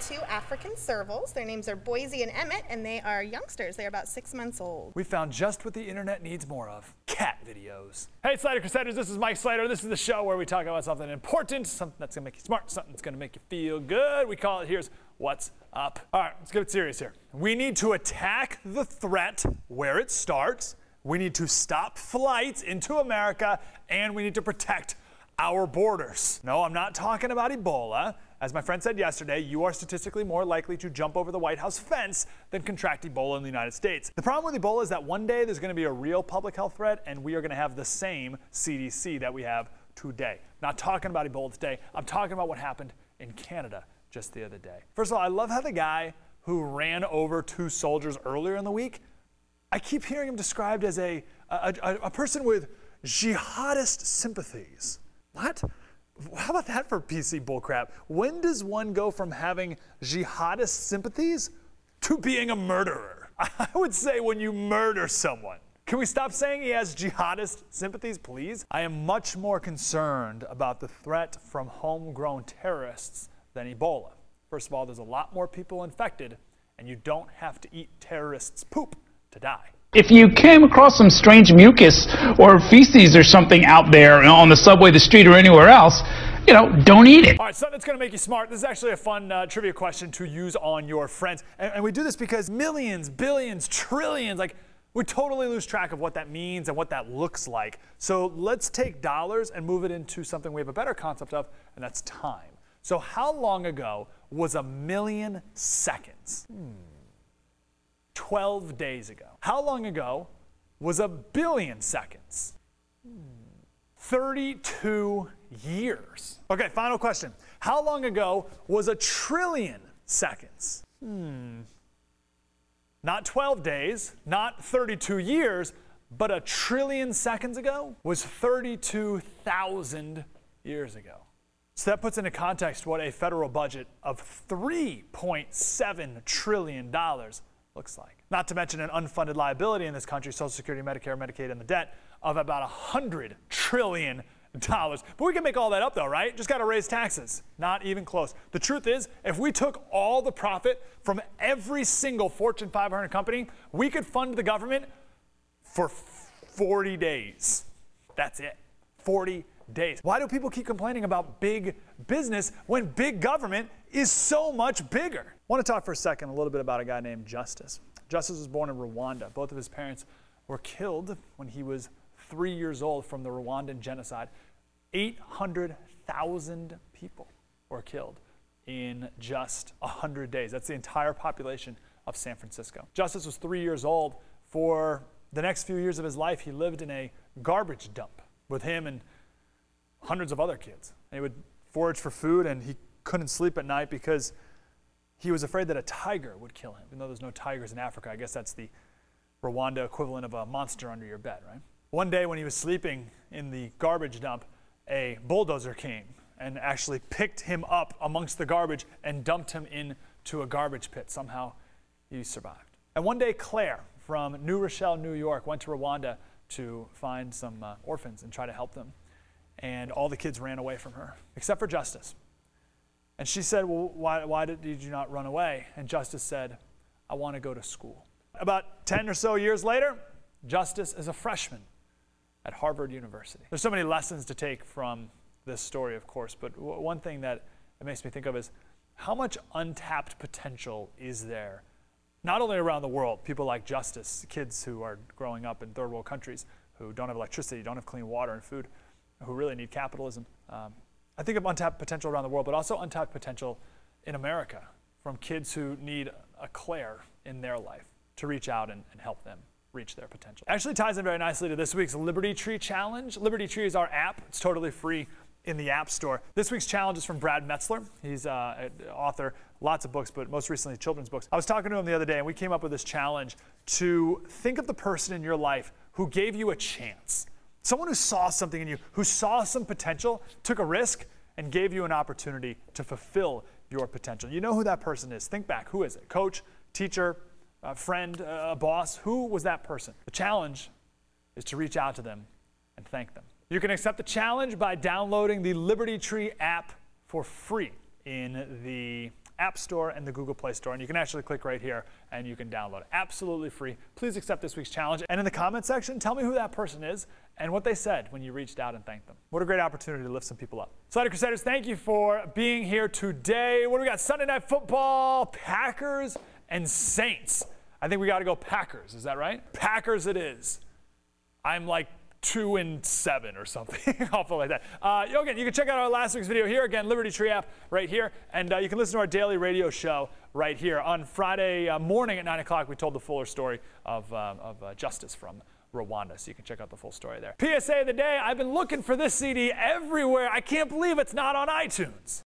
2 African servals. Their names are Boise and Emmett, and they are youngsters. They're about 6 months old. We found just what the internet needs more of: cat videos. Hey, Slider Crusaders, this is Mike Slider. This is the show where we talk about something important, something that's gonna make you smart, something that's gonna make you feel good. We call it Here's What's Up. All right, let's get it serious here. We need to attack the threat where it starts. We need to stop flights into America, and we need to protect our borders. No, I'm not talking about Ebola. As my friend said yesterday, you are statistically more likely to jump over the White House fence than contract Ebola in the United States. The problem with Ebola is that one day there's going to be a real public health threat, and we are going to have the same CDC that we have today. Not talking about Ebola today. I'm talking about what happened in Canada just the other day. First of all, I love how the guy who ran over 2 soldiers earlier in the week, I keep hearing him described as a person with jihadist sympathies. What? How about that for PC bullcrap? When does one go from having jihadist sympathies to being a murderer? I would say when you murder someone. Can we stop saying he has jihadist sympathies, please? I am much more concerned about the threat from homegrown terrorists than Ebola. First of all, there's a lot more people infected, and you don't have to eat terrorists' poop to die. If you came across some strange mucus or feces or something out there on the subway, the street, or anywhere else, you know, don't eat it. All right, something that's going to make you smart. This is actually a fun trivia question to use on your friends. And we do this because millions, billions, trillions, like, we totally lose track of what that means and what that looks like. So let's take dollars and move it into something we have a better concept of, and that's time. So how long ago was 1,000,000 seconds? 12 days ago. How long ago was 1,000,000,000 seconds? 32 years. Okay, final question. How long ago was 1,000,000,000,000 seconds? Not 12 days, not 32 years, but 1,000,000,000,000 seconds ago was 32,000 years ago. So that puts into context what a federal budget of $3.7 trillion looks like. Not to mention an unfunded liability in this country, Social Security, Medicare, Medicaid, and the debt of about $100 trillion. But we can make all that up though, right? Just got to raise taxes. Not even close. The truth is, if we took all the profit from every single Fortune 500 company, we could fund the government for 40 days. That's it. 40 days. Why do people keep complaining about big business when big government is so much bigger? I want to talk for a second a little bit about a guy named Justice. Justice was born in Rwanda. Both of his parents were killed when he was 3 years old from the Rwandan genocide. 800,000 people were killed in just 100 days. That's the entire population of San Francisco. Justice was 3 years old. For the next few years of his life, he lived in a garbage dump with him and hundreds of other kids. And he would forage for food, and he couldn't sleep at night because he was afraid that a tiger would kill him. Even though there's no tigers in Africa, I guess that's the Rwanda equivalent of a monster under your bed, right? One day when he was sleeping in the garbage dump, a bulldozer came and actually picked him up amongst the garbage and dumped him into a garbage pit. Somehow he survived. And one day Claire from New Rochelle, New York, went to Rwanda to find some orphans and try to help them. And all the kids ran away from her, except for Justice. And she said, well, why did you not run away? And Justice said, I want to go to school. About 10 or so years later, Justice is a freshman at Harvard University. There's so many lessons to take from this story, of course, but one thing that it makes me think of is how much untapped potential is there, not only around the world, people like Justice, kids who are growing up in third world countries who don't have electricity, don't have clean water and food, who really need capitalism. I think of untapped potential around the world, but also untapped potential in America from kids who need a Claire in their life to reach out and help them reach their potential. Actually ties in very nicely to this week's Liberty Tree Challenge. Liberty Tree is our app. It's totally free in the App Store. This week's challenge is from Brad Metzler. He's an author, lots of books, but most recently children's books. I was talking to him the other day, and we came up with this challenge to think of the person in your life who gave you a chance. Someone who saw something in you, who saw some potential, took a risk, and gave you an opportunity to fulfill your potential. You know who that person is. Think back. Who is it? Coach, teacher, a friend, a boss? Who was that person? The challenge is to reach out to them and thank them. You can accept the challenge by downloading the Liberty Tree app for free in the App Store and the Google Play Store. And you can actually click right here and you can download it. Absolutely free. Please accept this week's challenge. And in the comment section, tell me who that person is and what they said when you reached out and thanked them. What a great opportunity to lift some people up. Slider Crusaders, thank you for being here today. What do we got? Sunday Night Football, Packers and Saints. I think we got to go Packers. Is that right? Packers it is. I'm like 2-7 or something, awful like that. Again, you can check out our last week's video here. Again, Liberty Tree app right here. And you can listen to our daily radio show right here. On Friday morning at 9 o'clock, we told the fuller story of Justice from Rwanda. So you can check out the full story there. PSA of the day, I've been looking for this CD everywhere. I can't believe it's not on iTunes.